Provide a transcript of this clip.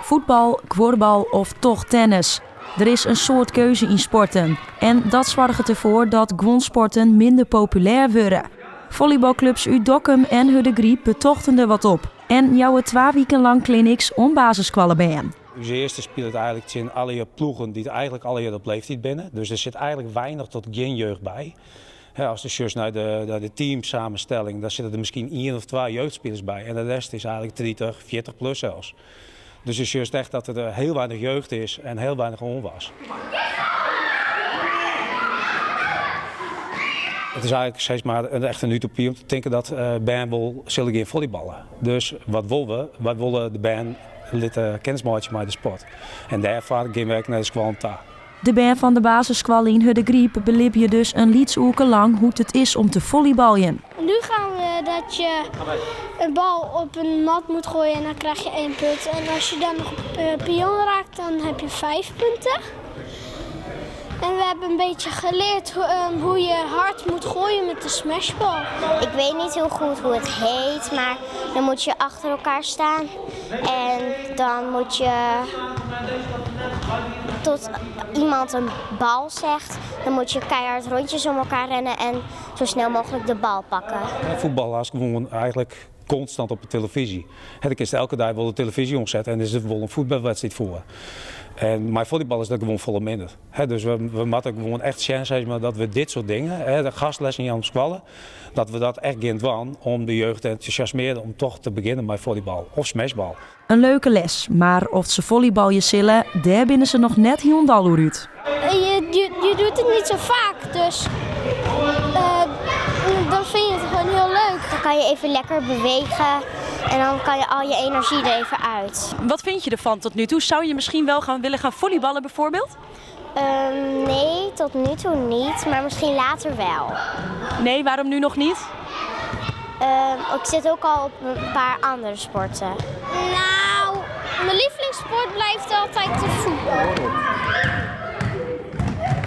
voetbal, kvoorbal of toch tennis. Er is een soort keuze in sporten. En dat zorgt ervoor dat gewoon sporten minder populair worden. Volleybalclubs uit Dokkum en Huddegriep betochten er wat op. En jouw 2 weken lang clinics om basiskwallen bij. Onze eerste speelt eigenlijk in alle ploegen die eigenlijk alle op leeftijd binnen. Dus er zit eigenlijk weinig tot geen jeugd bij. Als je just naar de teamsamenstelling, dan zitten er misschien 1 of 2 jeugdspelers bij. En de rest is eigenlijk 30, 40 plus zelfs. Dus het is juist echt dat er heel weinig jeugd is en heel weinig onwas. Het is eigenlijk steeds maar echt een utopie om te denken dat band wil zullen gaan volleyballen. Dus wat willen we? Wij willen de band lid kennismaken met de sport. En daarvoor gaan we naar de squalta. De band van de basiskwal in Huddegriep beliep je dus een liedsuke lang hoe het is om te volleyballen. Nu gaan we dat je een bal op een mat moet gooien en dan krijg je 1 punt. En als je dan nog pion raakt, dan heb je 5 punten. En we hebben een beetje geleerd hoe je hard moet gooien met de smashbal. Ik weet niet heel goed hoe het heet, maar dan moet je achter elkaar staan. En dan moet je tot iemand een bal zegt, dan moet je keihard rondjes om elkaar rennen en zo snel mogelijk de bal pakken. Voetbal is gewoon eigenlijk constant op de televisie. Ik is elke dag wel de televisie omzetten en er is wel een voetbalwedstrijd voor. Maar volleybal is dat gewoon volle minder. Dus we moeten gewoon echt zijn dat we dit soort dingen, de gastlessen in Amsterdam, dat we dat echt gaan doen om de jeugd te enthousiasmeren om toch te beginnen met volleybal of smashbal. Een leuke les, maar of ze volleybalje zullen, daar binnen ze nog net hiondal uit. Je doet het niet zo vaak, dus dan vind je het gewoon heel leuk. Dan kan je even lekker bewegen en dan kan je al je energie er even uit. Wat vind je ervan tot nu toe? Zou je misschien wel willen gaan volleyballen bijvoorbeeld? Nee, tot nu toe niet, maar misschien later wel. Nee, waarom nu nog niet? Ik zit ook al op een paar andere sporten. Nou, mijn lievelingssport blijft altijd de voetbal.